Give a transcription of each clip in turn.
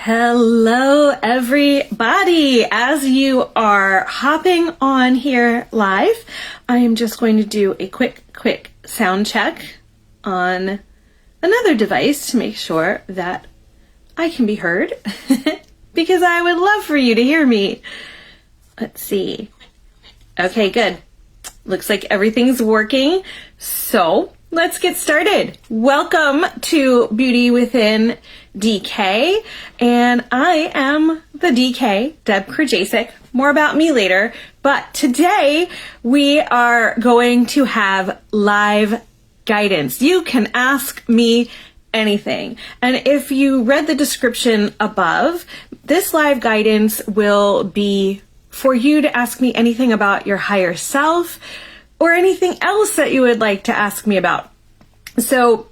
Hello, everybody. As you are hopping on here live, I am just going to do a quick sound check on another device to make sure that I can be heard because I would love for you to hear me. Let's see. Okay, good. Looks like everything's working. So let's get started. Welcome to Beauty Within DK, and I am the DK, Deb Krajacek. More about me later, but today we are going to have live guidance. You can ask me anything, and if you read the description above, this live guidance will be for you to ask me anything about your higher self or anything else that you would like to ask me about. So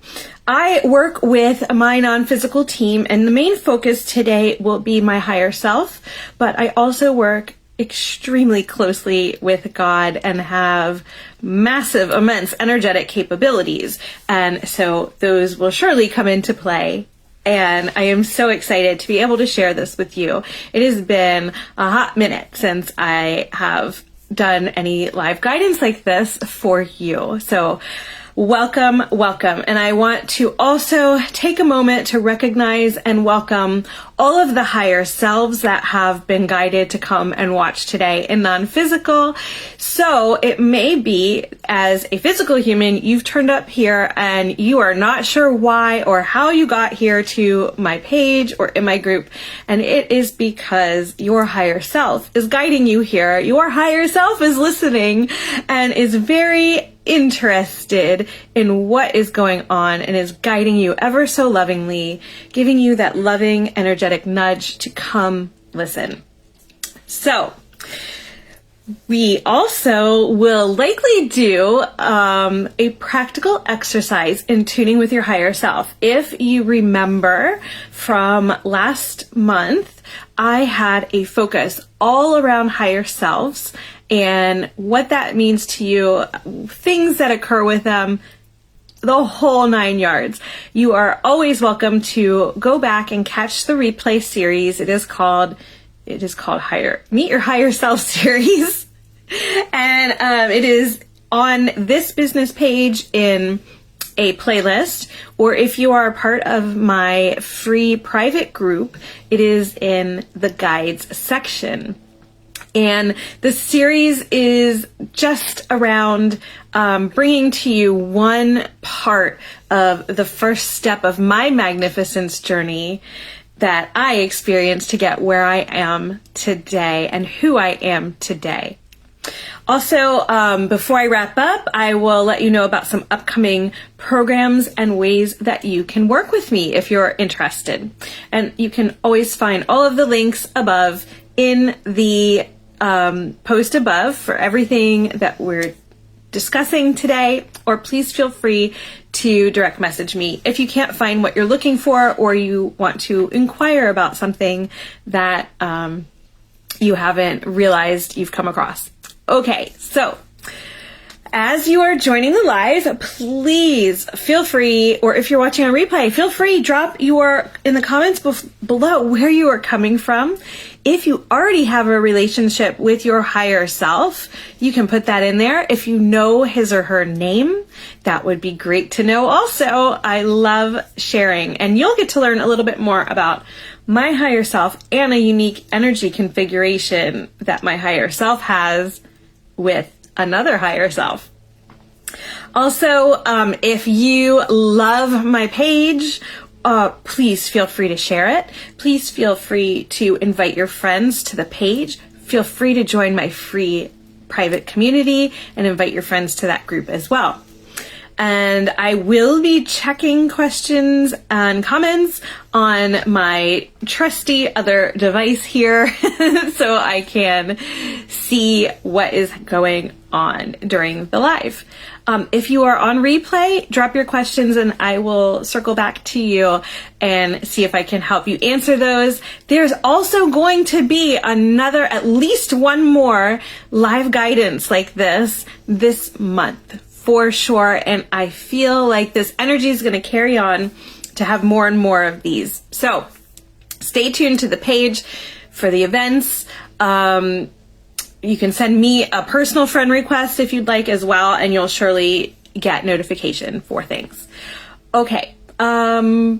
I work with my non-physical team, and the main focus today will be my higher self, but I also work extremely closely with God and have massive, immense energetic capabilities. And so those will surely come into play. And I am so excited to be able to share this with you. It has been a hot minute since I have done any live guidance like this for you. So welcome. And I want to also take a moment to recognize and welcome all of the higher selves that have been guided to come and watch today in non-physical. So it may be, as a physical human, you've turned up here and you are not sure why or how you got here to my page or in my group. And it is because your higher self is guiding you here. Your higher self is listening and is very interested in what is going on and is guiding you ever so lovingly, giving you that loving, energetic nudge to come listen. So we also will likely do a practical exercise in tuning with your higher self. If you remember from last month, I had a focus all around higher selves and what that means to you, things that occur with them, the whole 9 yards. You are always welcome to go back and catch the replay series. It is called Meet Your Higher Self series. And it is on this business page in a playlist, or if you are a part of my free private group, it is in the guides section. And the series is just around bringing to you one part of the first step of my magnificence journey that I experienced to get where I am today and who I am today. Also, before I wrap up, I will let you know about some upcoming programs and ways that you can work with me if you're interested. And you can always find all of the links above in the post above for everything that we're discussing today, or please feel free to direct message me if you can't find what you're looking for or you want to inquire about something that you haven't realized you've come across. Okay, so as you are joining the live, please feel free, or if you're watching on replay, feel free, drop in the comments below where you are coming from. If you already have a relationship with your higher self, you can put that in there. If you know his or her name, that would be great to know. Also, I love sharing, and you'll get to learn a little bit more about my higher self and a unique energy configuration that my higher self has with another higher self. Also, if you love my page, please feel free to share it. Please feel free to invite your friends to the page. Feel free to join my free private community and invite your friends to that group as well. And I will be checking questions and comments on my trusty other device here so I can see what is going on during the live. If you are on replay, drop your questions and I will circle back to you and see if I can help you answer those. There's also going to be at least one more live guidance like this month for sure. And I feel like this energy is going to carry on to have more and more of these. So Stay tuned to the page for the events. You can send me a personal friend request if you'd like as well, and you'll surely get notification for things. Okay, I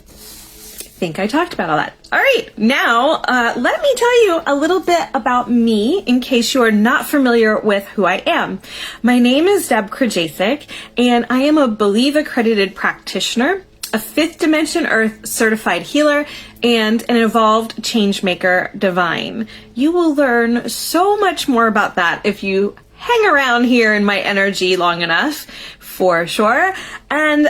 think I talked about all that. All right, now let me tell you a little bit about me in case you are not familiar with who I am. My name is Deb Krajacek, and I am a Believe accredited practitioner, a fifth dimension earth certified healer, and an evolved change maker divine. You will learn so much more about that if you hang around here in my energy long enough, for sure. And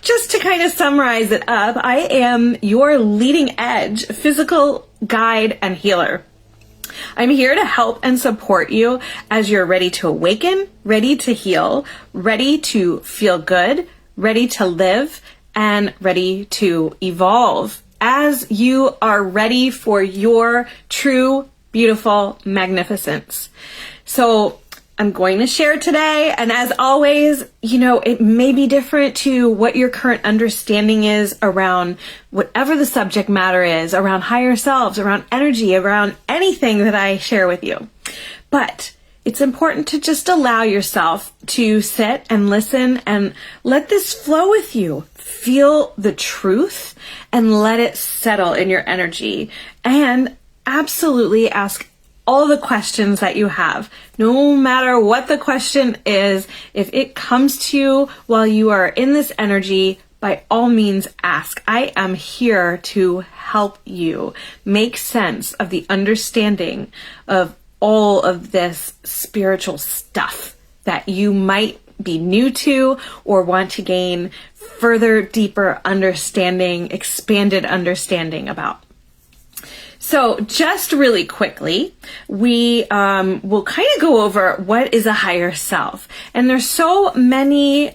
just to kind of summarize it up, I am your leading edge physical guide and healer. I'm here to help and support you as you're ready to awaken, ready to heal, ready to feel good, ready to live, and ready to evolve as you are ready for your true, beautiful magnificence. So I'm going to share today, and as always, it may be different to what your current understanding is around whatever the subject matter is, around higher selves, around energy, around anything that I share with you. But it's important to just allow yourself to sit and listen and let this flow with you. Feel the truth and let it settle in your energy, and absolutely ask all the questions that you have. No matter what the question is, if it comes to you while you are in this energy, by all means ask. I am here to help you make sense of the understanding of all of this spiritual stuff that you might be new to or want to gain further, deeper understanding, expanded understanding about. So just really quickly, we will kind of go over what is a higher self. And there's so many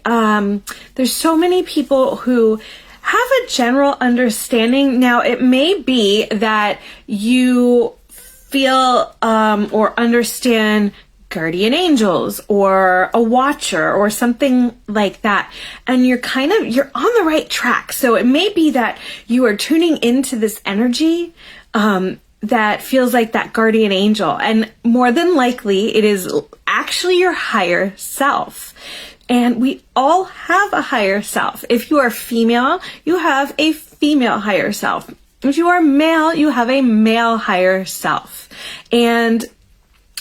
people who have a general understanding. Now, it may be that you feel or understand guardian angels or a watcher or something like that, and you're on the right track. So it may be that you are tuning into this energy that feels like that guardian angel, and more than likely it is actually your higher self. And we all have a higher self. If you are female, you have a female higher self. If you are male, you have a male higher self. And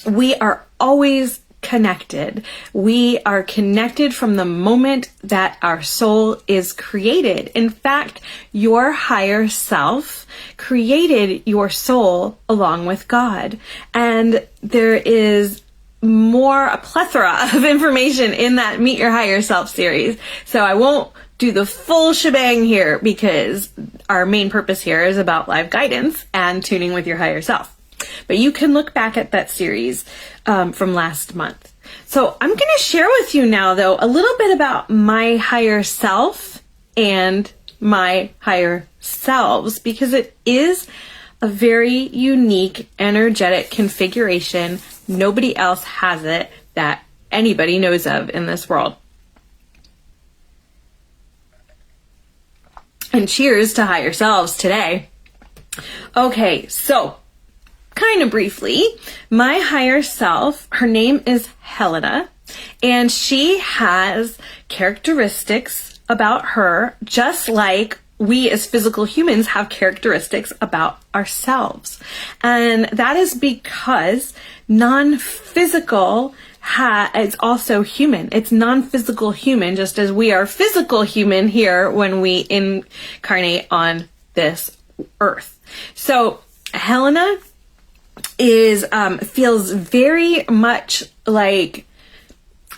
we are always connected. We are connected from the moment that our soul is created. In fact, your higher self created your soul along with God. And there is a plethora of information in that Meet Your Higher Self series. So I won't do the full shebang here because our main purpose here is about live guidance and tuning with your higher self. But you can look back at that series from last month. So I'm going to share with you now, though, a little bit about my higher self and my higher selves, because it is a very unique energetic configuration. Nobody else has it that anybody knows of in this world. And cheers to higher selves today. Okay, so kind of briefly, my higher self, her name is Helena, and she has characteristics about her just like we as physical humans have characteristics about ourselves. And that is because non-physical is also human. It's non-physical human, just as we are physical human here when we incarnate on this earth. So Helena feels very much like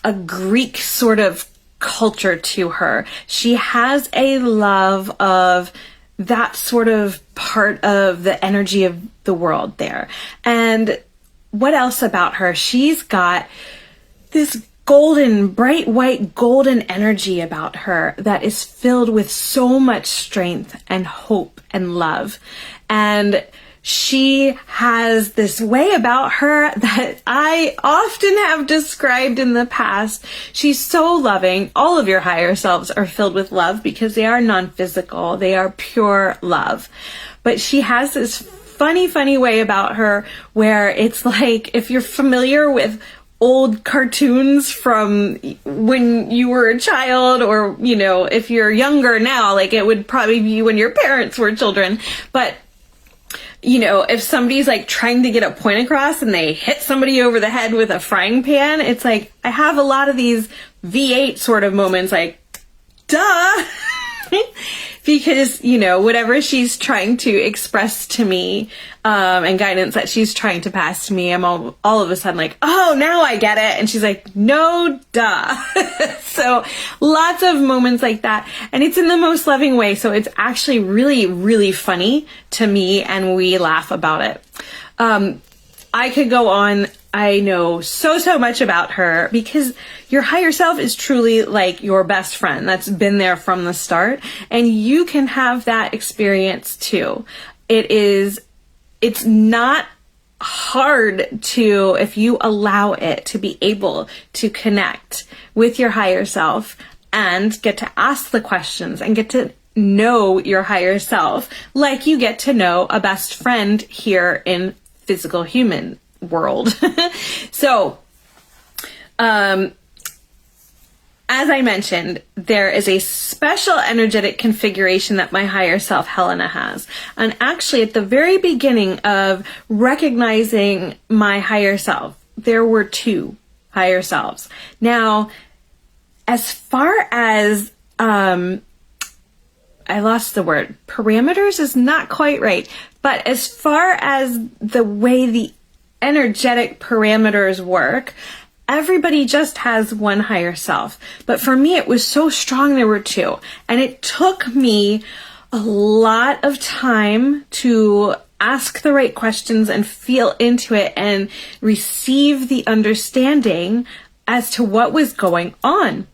a Greek sort of culture to her. She has a love of that sort of part of the energy of the world there. And what else about her? She's got this golden, bright white golden energy about her that is filled with so much strength and hope and love. And she has this way about her that I often have described in the past. She's so loving. All of your higher selves are filled with love because they are non-physical. They are pure love. But she has this funny way about her where it's like, if you're familiar with old cartoons from when you were a child, or, you know, if you're younger now, like it would probably be when your parents were children. But you know, if somebody's like trying to get a point across and they hit somebody over the head with a frying pan, it's like, I have a lot of these V8 sort of moments, like, duh, because, you know, whatever she's trying to express to me, and guidance that she's trying to pass to me, I'm all of a sudden like, oh, now I get it. And she's like, no, duh. So lots of moments like that. And it's in the most loving way. So it's actually really funny to me, and we laugh about it. I could go on. I know so much about her, because your higher self is truly like your best friend that's been there from the start, and you can have that experience too. It's not hard to, if you allow it, to be able to connect with your higher self and get to ask the questions and get to know your higher self like you get to know a best friend here in physical human world. So, as I mentioned, there is a special energetic configuration that my higher self, Helena, has. And actually, at the very beginning of recognizing my higher self, there were two higher selves. Now, as far as, I lost the word, parameters is not quite right. But as far as the way the energetic parameters work, everybody just has one higher self. But for me, it was so strong there were two. And it took me a lot of time to ask the right questions and feel into it and receive the understanding as to what was going on.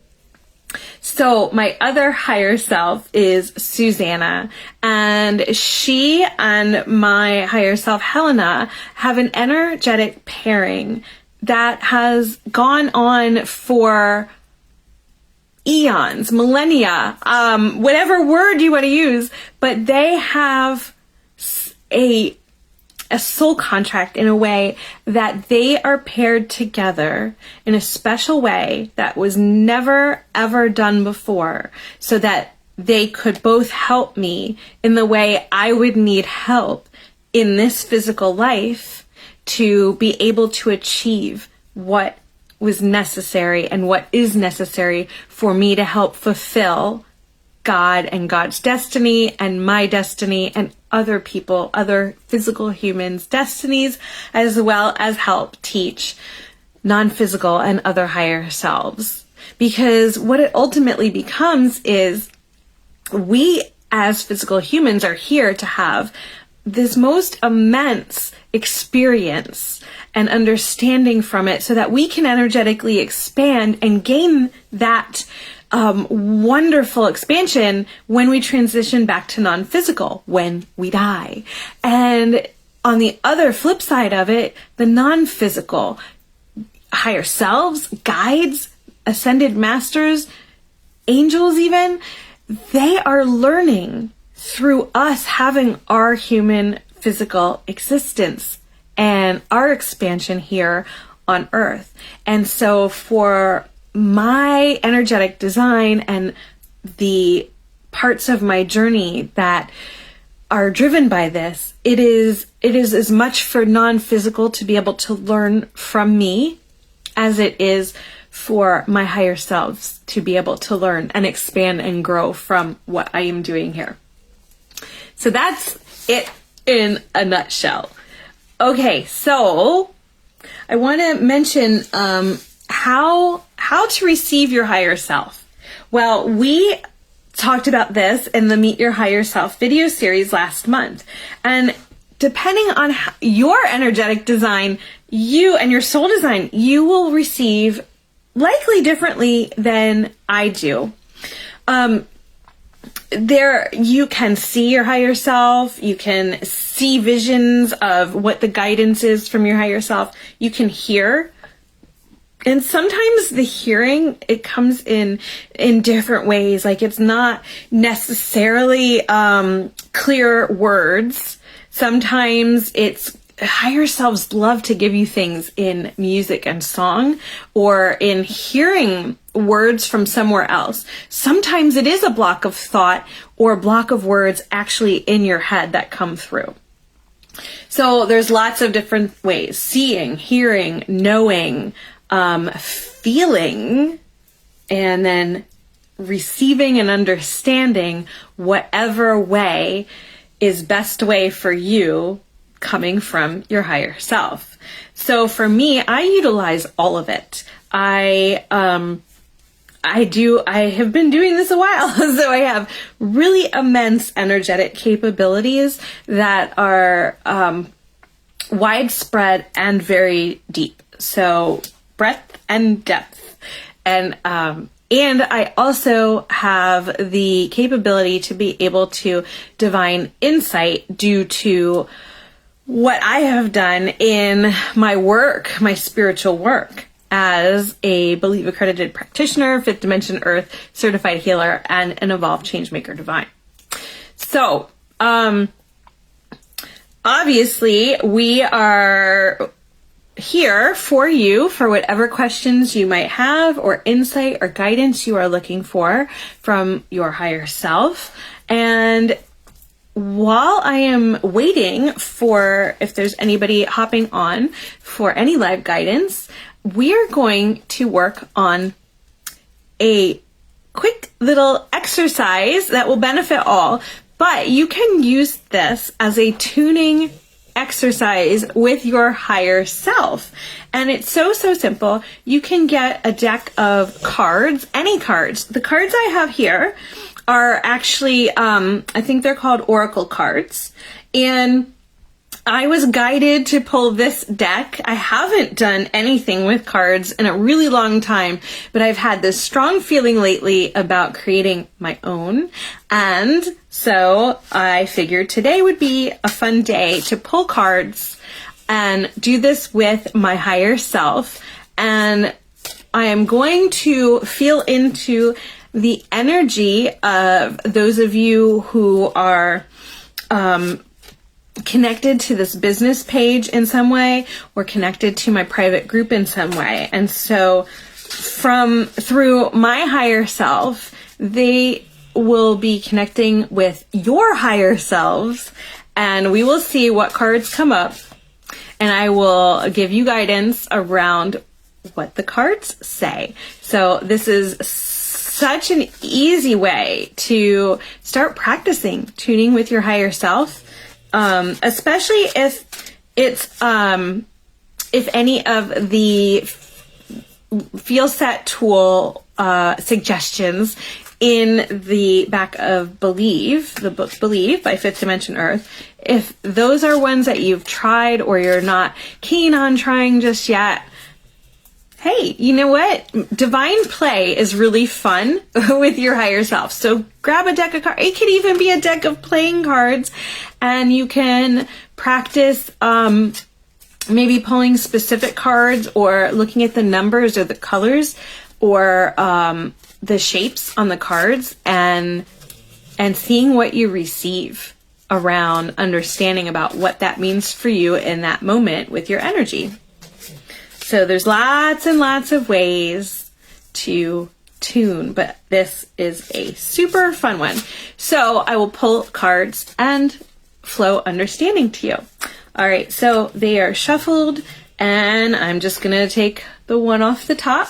So my other higher self is Susanna, and she and my higher self, Helena, have an energetic pairing that has gone on for eons, millennia, whatever word you want to use, but they have a soul contract in a way that they are paired together in a special way that was never ever done before, so that they could both help me in the way I would need help in this physical life to be able to achieve what was necessary and what is necessary for me to help fulfill God and God's destiny and my destiny and other people, other physical humans' destinies, as well as help teach non-physical and other higher selves. Because what it ultimately becomes is, we as physical humans are here to have this most immense experience and understanding from it, so that we can energetically expand and gain that wonderful expansion when we transition back to non-physical, when we die. And on the other flip side of it, the non-physical higher selves, guides, ascended masters, angels even, they are learning through us having our human physical existence and our expansion here on Earth. And so for my energetic design and the parts of my journey that are driven by this, it is as much for non-physical to be able to learn from me as it is for my higher selves to be able to learn and expand and grow from what I am doing here. So that's it in a nutshell. Okay, so I want to mention how to receive your higher self. Well, we talked about this in the Meet Your Higher Self video series last month. And depending on your energetic design, you and your soul design, you will receive likely differently than I do. there you can see your higher self. You can see visions of what the guidance is from your higher self. You can hear. And sometimes the hearing, it comes in different ways. Like, it's not necessarily clear words. Sometimes it's higher selves love to give you things in music and song, or in hearing words from somewhere else. Sometimes it is a block of thought or a block of words actually in your head that come through. So there's lots of different ways: seeing, hearing, knowing, feeling, and then receiving and understanding whatever way is best way for you, coming from your higher self. So for me, I utilize all of it. I have been doing this a while, so I have really immense energetic capabilities that are widespread and very deep. So breadth and depth. And I also have the capability to be able to divine insight due to what I have done in my work, my spiritual work, as a Believe accredited practitioner, Fifth Dimension Earth certified healer, and an Evolved Changemaker Divine. So, obviously, we are here for you for whatever questions you might have, or insight or guidance you are looking for from your higher self. And while I am waiting for, if there's anybody hopping on for any live guidance, we're going to work on a quick little exercise that will benefit all, but you can use this as a tuning exercise with your higher self. And it's so simple. You can get a deck of cards, any cards. The cards I have here are actually, I think they're called Oracle cards. And I was guided to pull this deck. I haven't done anything with cards in a really long time, but I've had this strong feeling lately about creating my own. And so I figured today would be a fun day to pull cards and do this with my higher self. And I am going to feel into the energy of those of you who are connected to this business page in some way, or connected to my private group in some way. And so through my higher self, they will be connecting with your higher selves, and we will see what cards come up, and I will give you guidance around what the cards say. So this is such an easy way to start practicing tuning with your higher self, especially if it's if any of the Feel Set tool suggestions in the back of Believe, the book Believe by Fifth Dimension Earth, if those are ones that you've tried or you're not keen on trying just yet, hey, you know what? Divine play is really fun with your higher self. So grab a deck of cards. It could even be a deck of playing cards, and you can practice maybe pulling specific cards, or looking at the numbers or the colors, or the shapes on the cards, and seeing what you receive around understanding about what that means for you in that moment with your energy. So there's lots and lots of ways to tune, but this is a super fun one. So I will pull cards and flow understanding to you. All right, so they are shuffled, and I'm just going to take the one off the top.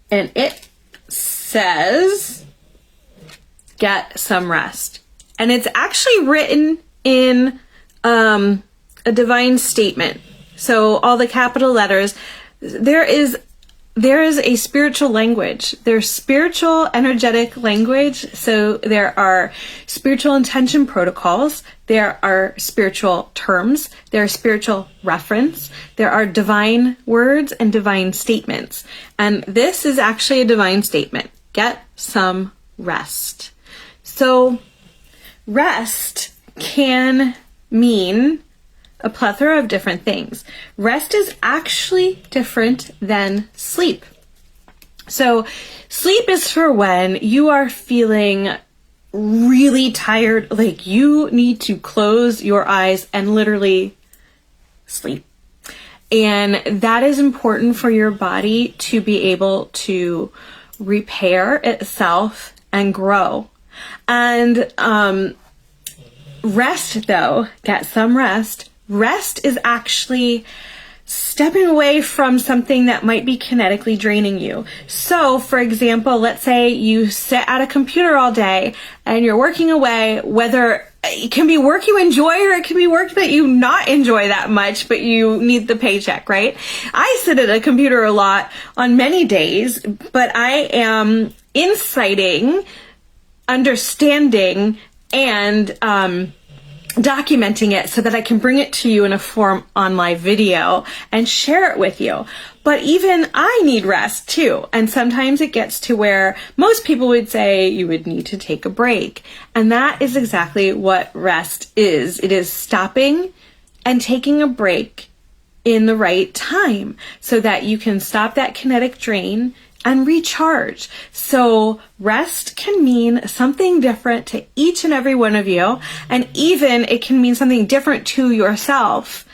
And it says, get some rest. And it's actually written in a divine statement. So all the capital letters, there is a spiritual language. There's spiritual energetic language. So there are spiritual intention protocols. There are spiritual terms. There are spiritual reference. There are divine words and divine statements. And this is actually a divine statement. Get some rest. So rest can mean a plethora of different things. Rest is actually different than sleep. So sleep is for when you are feeling really tired, like you need to close your eyes and literally sleep. And that is important for your body to be able to repair itself and grow. And rest, though, get some rest. Rest is actually stepping away from something that might be kinetically draining you. So, for example, let's say you sit at a computer all day and you're working away, whether it can be work you enjoy or it can be work that you not enjoy that much, but you need the paycheck, right? I sit at a computer a lot on many days, but I am inciting, understanding, and documenting it so that I can bring it to you in a form on my video and share it with you. But even I need rest too. And sometimes it gets to where most people would say you would need to take a break. And that is exactly what rest is. It is stopping and taking a break in the right time so that you can stop that kinetic drain and recharge. So rest can mean something different to each and every one of you. And even it can mean something different to yourself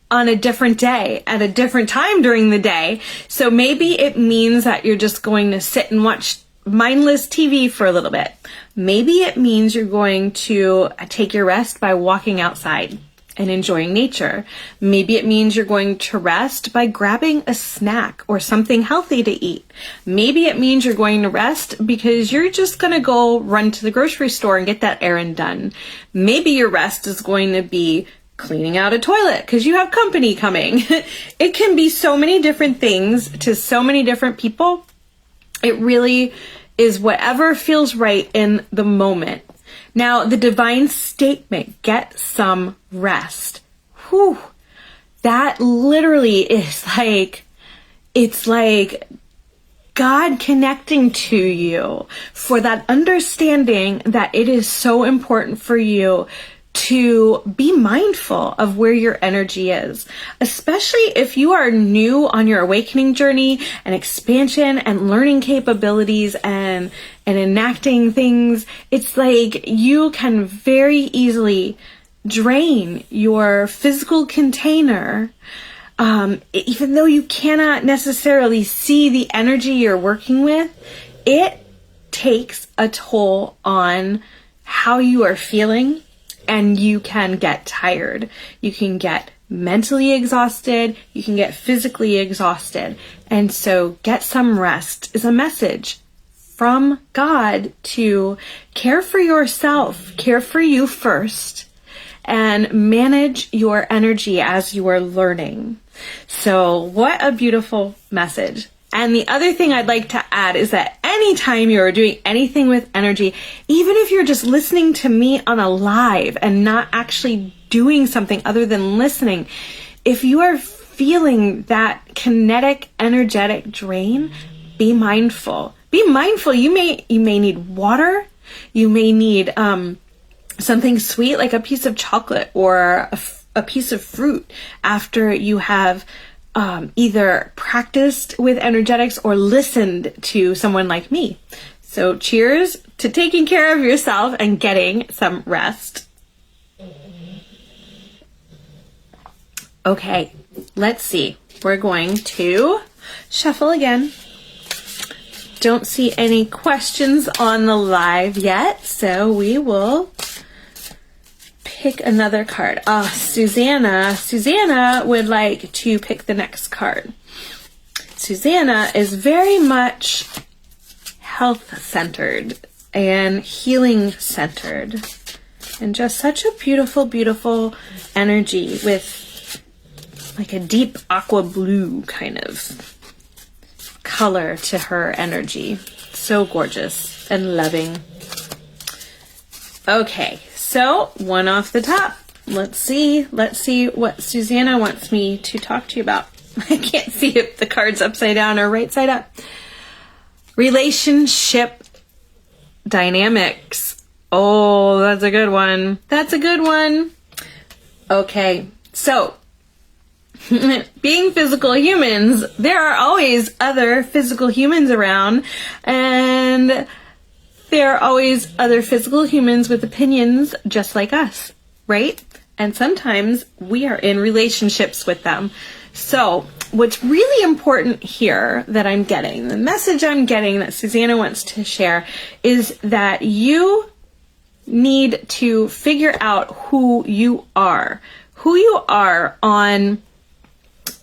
on a different day at a different time during the day. So maybe it means that you're just going to sit and watch mindless TV for a little bit. Maybe it means you're going to take your rest by walking outside and enjoying nature. Maybe it means you're going to rest by grabbing a snack or something healthy to eat. Maybe it means you're going to rest because you're just going to go run to the grocery store and get that errand done. Maybe your rest is going to be cleaning out a toilet because you have company coming. It can be so many different things to so many different people. It really is whatever feels right in the moment. Now, the divine statement, get some rest. Whew. That literally is like, it's like God connecting to you for that understanding that it is so important for you to be mindful of where your energy is, especially if you are new on your awakening journey and expansion and learning capabilities and enacting things. It's like you can very easily drain your physical container, even though you cannot necessarily see the energy you're working with. It takes a toll on how you are feeling. And you can get tired. You can get mentally exhausted. You can get physically exhausted. And so get some rest is a message from God to care for yourself, care for you first, and manage your energy as you are learning. So what a beautiful message. And the other thing I'd like to add is that anytime you're doing anything with energy, even if you're just listening to me on a live and not actually doing something other than listening, if you are feeling that kinetic, energetic drain, be mindful. Be mindful. You may need water. You may need something sweet like a piece of chocolate or a piece of fruit after you have either practiced with energetics or listened to someone like me. So cheers to taking care of yourself and getting some rest. Okay, let's see. We're going to shuffle again. Don't see any questions on the live yet, so we will pick another card. Susanna would like to pick the next card. Susanna is very much health-centered and healing-centered and just such a beautiful, beautiful energy with like a deep aqua blue kind of color to her energy. So gorgeous and loving. Okay. So, one off the top. Let's see what Susanna wants me to talk to you about. I can't see if the card's upside down or right side up. Relationship dynamics. Oh, that's a good one. That's a good one. Okay, so being physical humans, there are always other physical humans around, and there are always other physical humans with opinions just like us, right? And sometimes we are in relationships with them. So what's really important here that I'm getting, the message I'm getting that Susanna wants to share, is that you need to figure out who you are on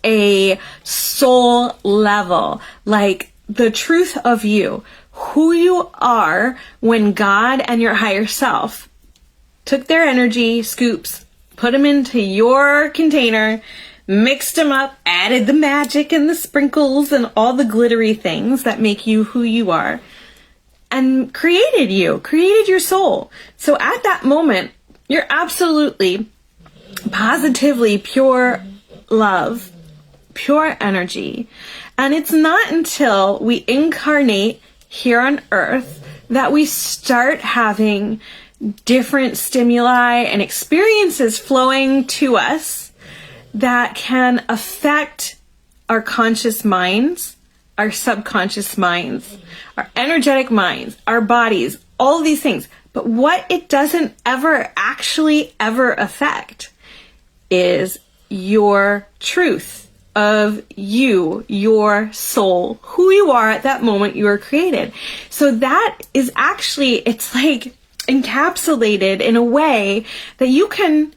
a soul level, like the truth of you, who you are when God and your higher self took their energy scoops, put them into your container, mixed them up, added the magic and the sprinkles and all the glittery things that make you who you are, and created your soul. So at that moment, you're absolutely, positively pure love, pure energy. And it's not until we incarnate here on Earth that we start having different stimuli and experiences flowing to us that can affect our conscious minds, our subconscious minds, our energetic minds, our bodies, all these things. But what it doesn't ever affect is your truth of you, your soul, who you are at that moment you were created. So that is actually, it's like encapsulated in a way that you can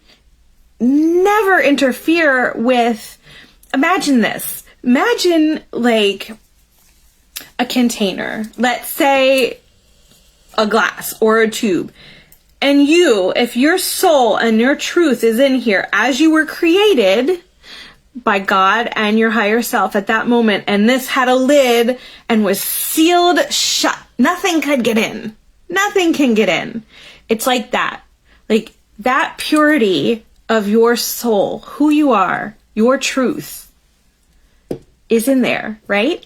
never interfere with. Imagine this. Imagine like a container, let's say a glass or a tube. And you, if your soul and your truth is in here as you were created by God and your higher self at that moment, and this had a lid and was sealed shut, nothing could get in. Nothing can get in. It's like that. Like that purity of your soul, who you are, your truth is in there, right?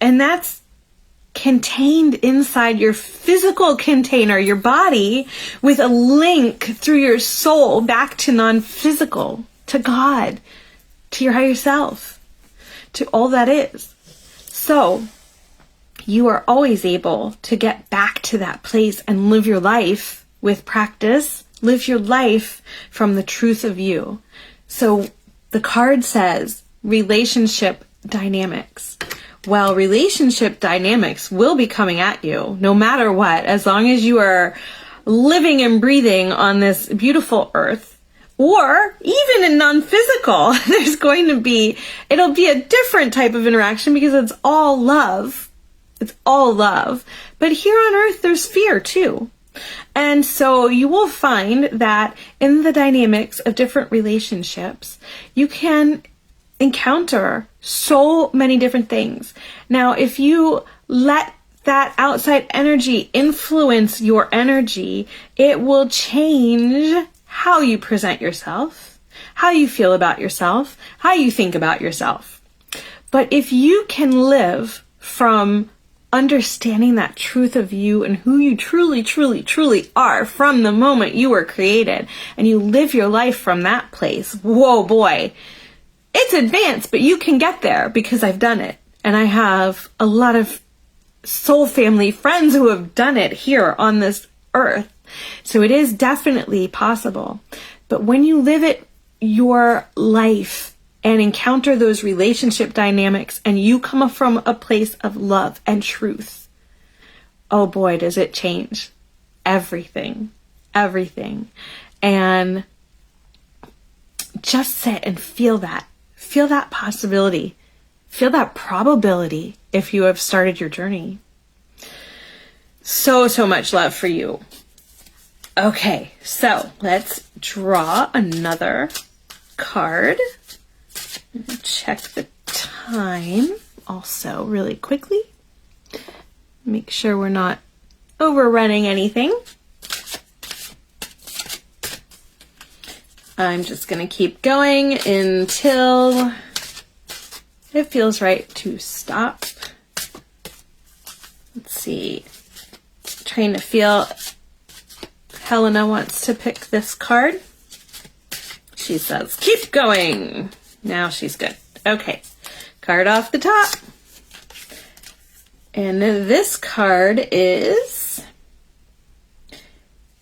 And that's contained inside your physical container, your body, with a link through your soul back to non-physical, to God, to your higher self, to all that is. So you are always able to get back to that place and live your life with practice, live your life from the truth of you. So the card says relationship dynamics. Well, relationship dynamics will be coming at you no matter what, as long as you are living and breathing on this beautiful earth, or even in non-physical, there's going to be, it'll be a different type of interaction because it's all love. It's all love. But here on earth, there's fear too. And so you will find that in the dynamics of different relationships, you can encounter so many different things. Now, if you let that outside energy influence your energy, it will change how you present yourself, how you feel about yourself, how you think about yourself. But if you can live from understanding that truth of you and who you truly, truly, truly are from the moment you were created, and you live your life from that place, whoa boy, it's advanced, but you can get there because I've done it. And I have a lot of soul family friends who have done it here on this earth. So it is definitely possible. But when you live it, your life, and encounter those relationship dynamics, and you come from a place of love and truth, oh boy, does it change everything, everything. And just sit and feel that possibility, feel that probability if you have started your journey. So much love for you. Okay, so let's draw another card. Check the time also really quickly. Make sure we're not overrunning anything. I'm just going to keep going until it feels right to stop. Let's see. Trying to feel Helena wants to pick this card. She says, keep going. Now she's good. Okay, card off the top. And this card is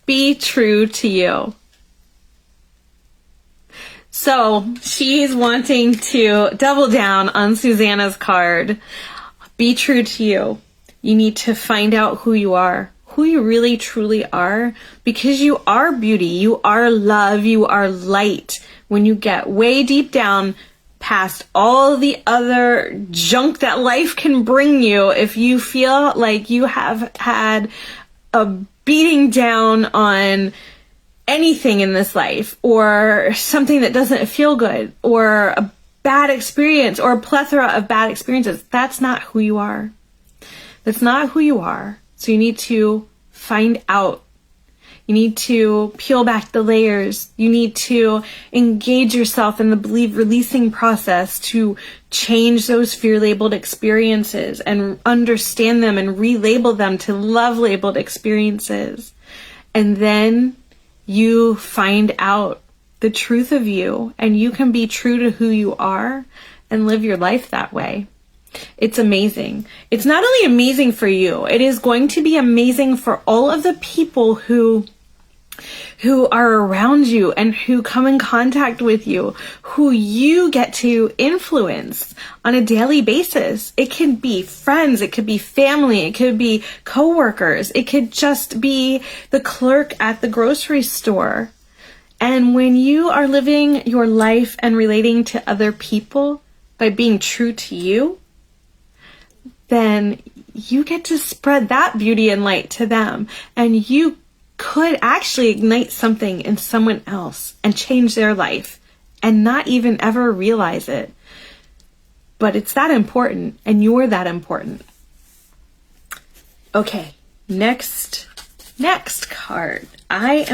Be True to You. So she's wanting to double down on Susanna's card. Be true to you. You need to find out who you are, who you really truly are, because you are beauty, you are love, you are light. When you get way deep down past all the other junk that life can bring you, if you feel like you have had a beating down on anything in this life, or something that doesn't feel good, or a bad experience, or a plethora of bad experiences, that's not who you are. That's not who you are. So you need to find out. You need to peel back the layers. You need to engage yourself in the believe releasing process to change those fear-labeled experiences and understand them and relabel them to love-labeled experiences. And then you find out the truth of you, and you can be true to who you are and live your life that way. It's amazing. It's not only amazing for you, it is going to be amazing for all of the people who are around you and who come in contact with you, who you get to influence on a daily basis. It can be friends, it could be family, it could be coworkers, it could just be the clerk at the grocery store. And when you are living your life and relating to other people by being true to you, then you get to spread that beauty and light to them. And you could actually ignite something in someone else and change their life and not even ever realize it. But it's that important, and you're that important. Okay, next card. I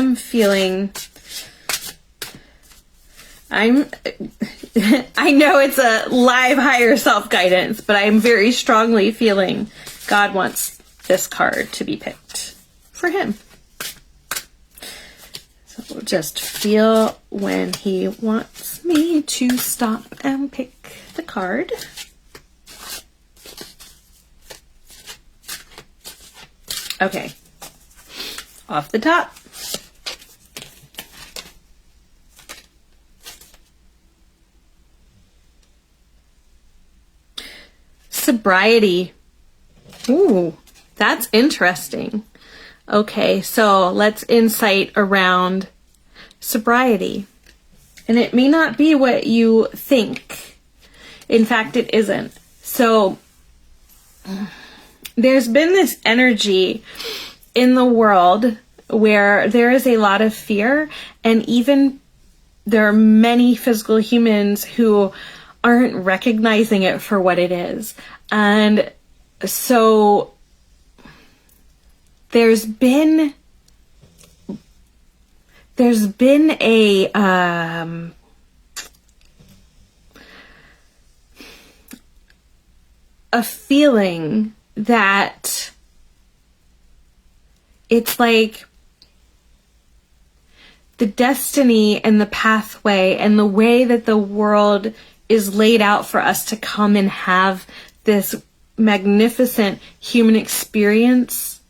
know it's a live higher self guidance, but I'm very strongly feeling God wants this card to be picked for him. So we'll just feel when he wants me to stop and pick the card. Okay, off the top. Sobriety. Ooh, that's interesting. Okay, so let's insight around sobriety. And it may not be what you think. In fact, it isn't. So there's been this energy in the world where there is a lot of fear, and even there are many physical humans who aren't recognizing it for what it is. And so there's been a feeling that it's like the destiny and the pathway and the way that the world is laid out for us to come and have this magnificent human experience.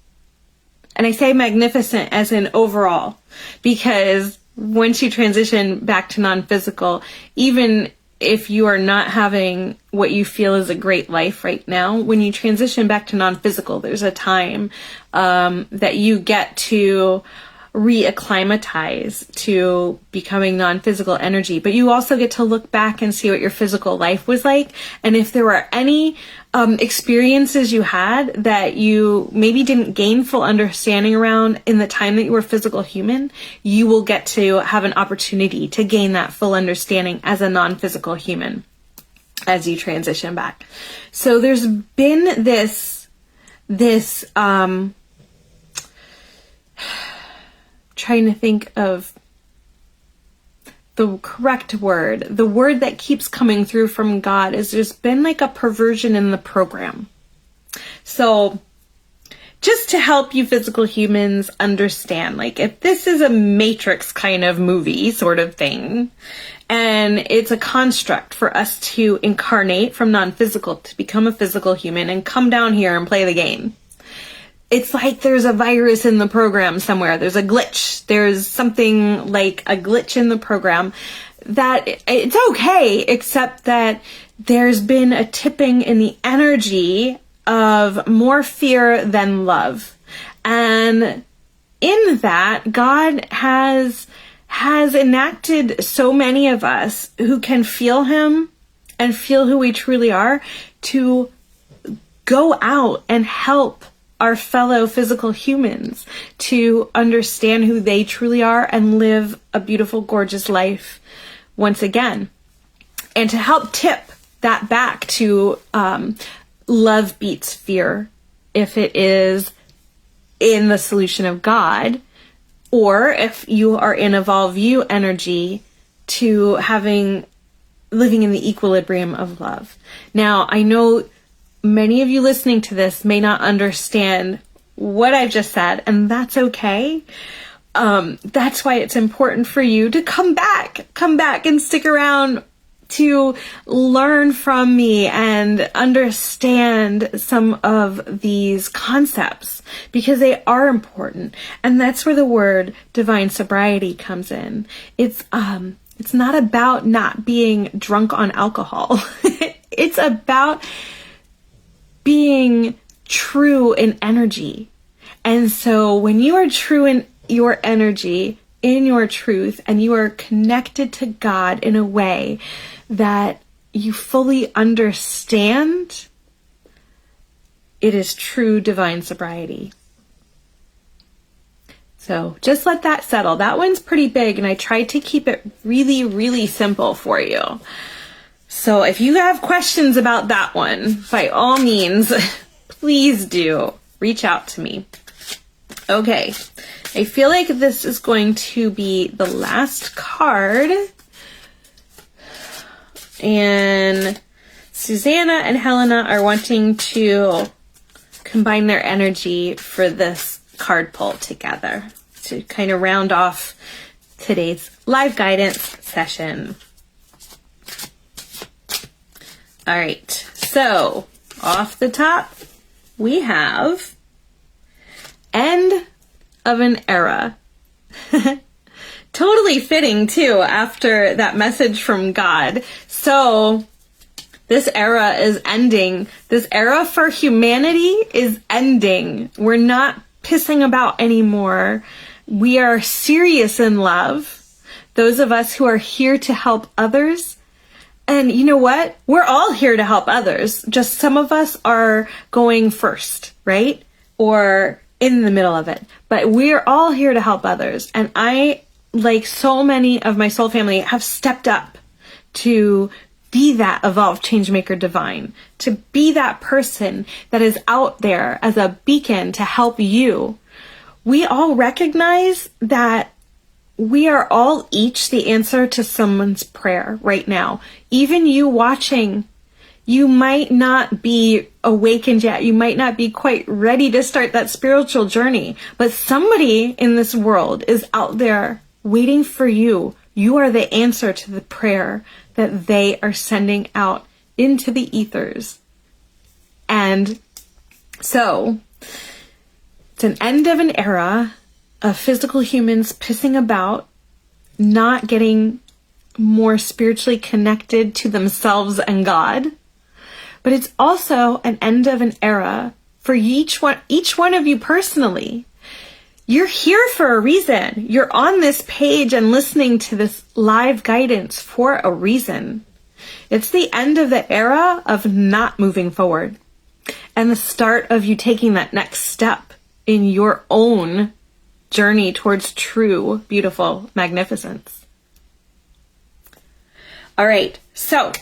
And I say magnificent as in overall, because once you transition back to non-physical, even if you are not having what you feel is a great life right now, when you transition back to non-physical, there's a time that you get to reacclimatize to becoming non-physical energy, but you also get to look back and see what your physical life was like, and if there were any experiences you had that you maybe didn't gain full understanding around in the time that you were physical human, you will get to have an opportunity to gain that full understanding as a non-physical human as you transition back. So there's been this trying to think of the correct word. The word that keeps coming through from God is there's been like a perversion in the program. So just to help you physical humans understand, like, if this is a Matrix kind of movie sort of thing, and it's a construct for us to incarnate from non-physical to become a physical human and come down here and play the game. It's like there's a virus in the program somewhere. There's a glitch. There's something like a glitch in the program that it's okay, except that there's been a tipping in the energy of more fear than love. And in that, God has enacted so many of us who can feel him and feel who we truly are to go out and help our fellow physical humans to understand who they truly are and live a beautiful, gorgeous life once again. And to help tip that back to love beats fear, if it is in the solution of God, or if you are in Evolve You energy, to living in the equilibrium of love. Now, I know many of you listening to this may not understand what I've just said, and that's okay. That's why it's important for you to come back and stick around to learn from me and understand some of these concepts, because they are important. And that's where the word divine sobriety comes in. It's not about not being drunk on alcohol. It's about being true in energy. And so when you are true in your energy, in your truth, and you are connected to God in a way that you fully understand, it is true divine sobriety. So just let that settle. That one's pretty big, and I tried to keep it really, really simple for you. So if you have questions about that one, by all means, please do reach out to me. Okay, I feel like this is going to be the last card. And Susanna and Helena are wanting to combine their energy for this card pull together to kind of round off today's live guidance session. All right, so off the top, we have End of an Era. Totally fitting, too, after that message from God. So this era is ending. This era for humanity is ending. We're not pissing about anymore. We are serious in love. Those of us who are here to help others. And you know what? We're all here to help others. Just some of us are going first, right? Or in the middle of it. But we're all here to help others. And I, like so many of my soul family, have stepped up to be that evolved changemaker divine, to be that person that is out there as a beacon to help you. We all recognize that we are all each the answer to someone's prayer right now. Even you watching, you might not be awakened yet. You might not be quite ready to start that spiritual journey, but somebody in this world is out there waiting for you. You are the answer to the prayer that they are sending out into the ethers. And so it's an end of an era of physical humans pissing about, not getting more spiritually connected to themselves and God. But it's also an end of an era for each one of you personally. You're here for a reason. You're on this page and listening to this live guidance for a reason. It's the end of the era of not moving forward and the start of you taking that next step in your own journey towards true, beautiful magnificence. All right, so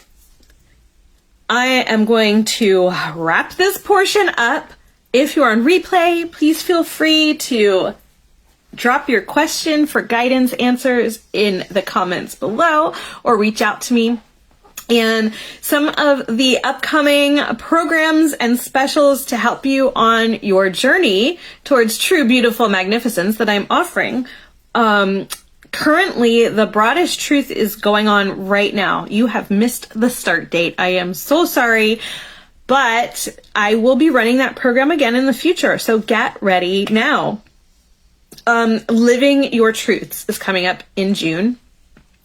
I am going to wrap this portion up. If you're on replay, please feel free to drop your question for guidance answers in the comments below or reach out to me. And some of the upcoming programs and specials to help you on your journey towards true, beautiful magnificence that I'm offering. Currently, the Broadest Truth is going on right now. You have missed the start date. I am so sorry, but I will be running that program again in the future. So get ready now. Living Your Truths is coming up in June.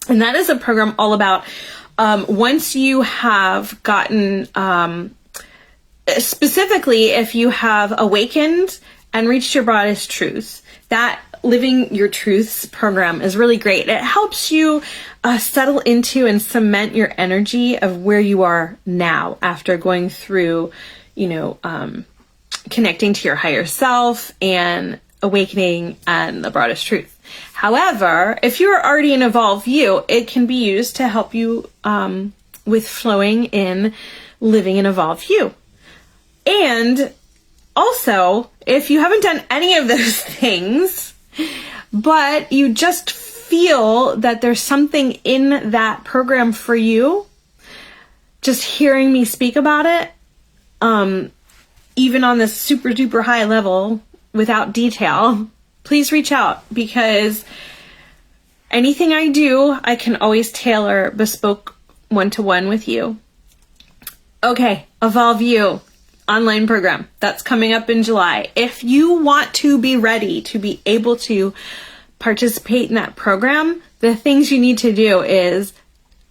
And that is a program all about once you have gotten, specifically if you have awakened and reached your broadest truth, that Living Your Truths program is really great. It helps you settle into and cement your energy of where you are now after going through, connecting to your higher self and awakening and the broadest truth. However, if you're already an evolved you, it can be used to help you with flowing in living an evolved you. And also, if you haven't done any of those things, but you just feel that there's something in that program for you, just hearing me speak about it, even on this super duper high level without detail, please reach out, because anything I do, I can always tailor bespoke one-to-one with you. Okay, Evolve You online program. That's coming up in July. If you want to be ready to be able to participate in that program, the things you need to do is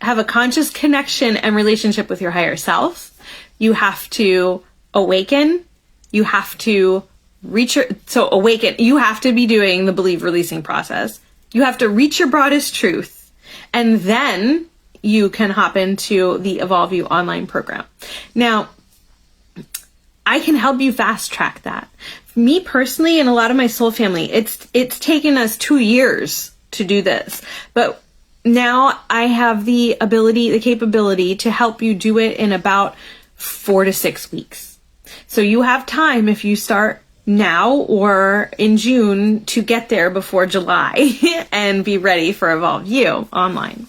have a conscious connection and relationship with your higher self. You have to awaken. You have to awaken. You have to be doing the believe releasing process. You have to reach your broadest truth, and then you can hop into the Evolve You online program. Now, I can help you fast track that. Me personally, and a lot of my soul family, it's taken us 2 years to do this, but now I have the capability to help you do it in about 4 to 6 weeks. So you have time if you start now or in June to get there before July and be ready for Evolve You online.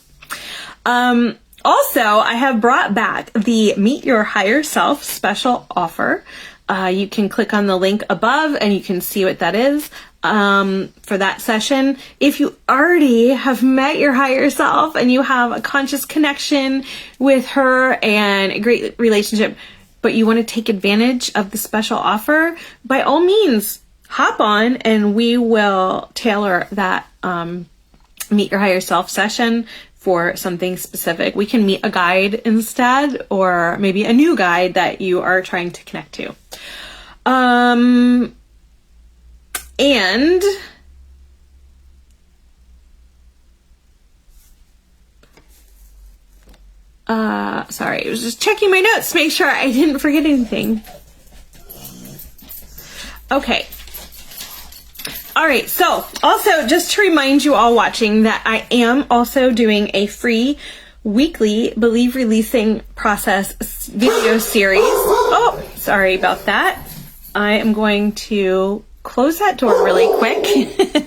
Also, I have brought back the Meet Your Higher Self special offer. You can click on the link above and you can see what that is for that session. If you already have met your higher self and you have a conscious connection with her and a great relationship, but you want to take advantage of the special offer, by all means, hop on and we will tailor that Meet Your Higher Self session for something specific. We can meet a guide instead, or maybe a new guide that you are trying to connect to. Sorry, I was just checking my notes to make sure I didn't forget anything. Okay. All right, so also just to remind you all watching that I am also doing a free weekly Believe Releasing Process video series. Oh, sorry about that. I am going to close that door really quick.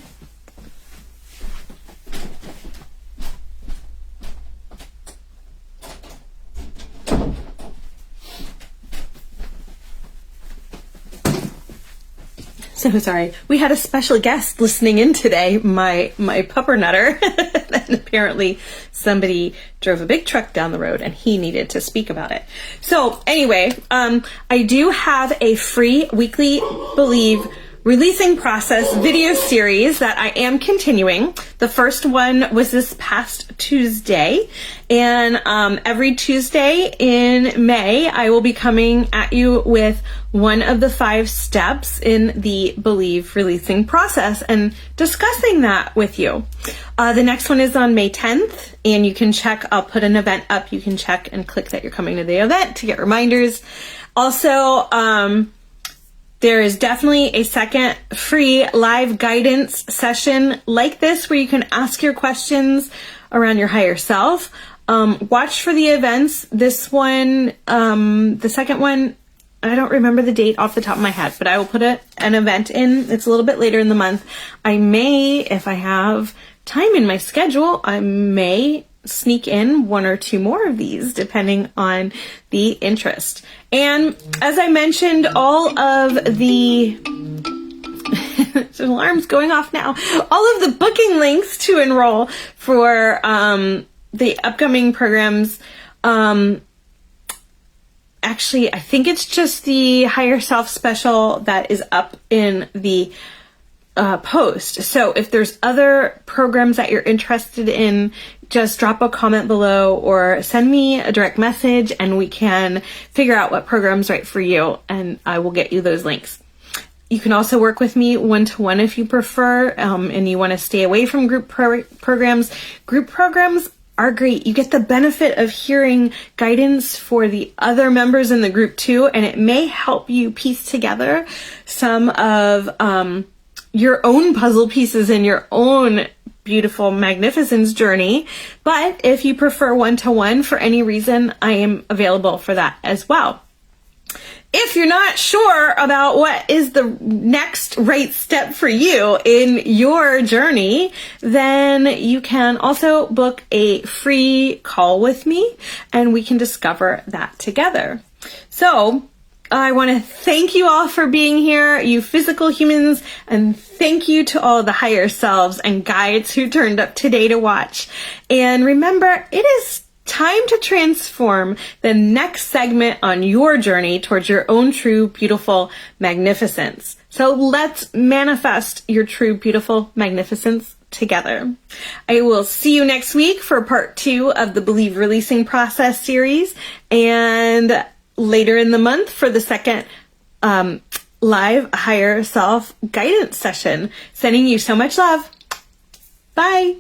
So sorry. We had a special guest listening in today, my puppernutter. And apparently somebody drove a big truck down the road and he needed to speak about it. So anyway, I do have a free weekly Believe Releasing Process video series that I am continuing. The first one was this past Tuesday, and every Tuesday in May, I will be coming at you with one of the 5 steps in the Believe Releasing process and discussing that with you. The next one is on May 10th, and you can check, I'll put an event up, you can check and click that you're coming to the event to get reminders. Also, there is definitely a second free live guidance session like this where you can ask your questions around your higher self. Watch for the events. This one, the second one, I don't remember the date off the top of my head, but I will put an event in. It's a little bit later in the month. I may, if I have time in my schedule, I may sneak in 1 or 2 more of these depending on the interest. And as I mentioned, all of the there's alarms going off now. All of the booking links to enroll for the upcoming programs. Actually, I think it's just the Higher Self special that is up in the post. So if there's other programs that you're interested in, just drop a comment below or send me a direct message and we can figure out what program's right for you, and I will get you those links. You can also work with me one-to-one if you prefer, and you want to stay away from group programs. Group programs are great. You get the benefit of hearing guidance for the other members in the group too, and it may help you piece together some of your own puzzle pieces in your own beautiful magnificence journey. But if you prefer one-to-one for any reason, I am available for that as well. If you're not sure about what is the next right step for you in your journey, then you can also book a free call with me and we can discover that together. So I want to thank you all for being here, you physical humans, and thank you to all the higher selves and guides who turned up today to watch. And remember, it is time to transform the next segment on your journey towards your own true, beautiful magnificence. So let's manifest your true, beautiful magnificence together. I will see you next week for part 2 of the Believe Releasing Process series, and later in the month for the second live Higher Self guidance session. Sending you so much love. Bye.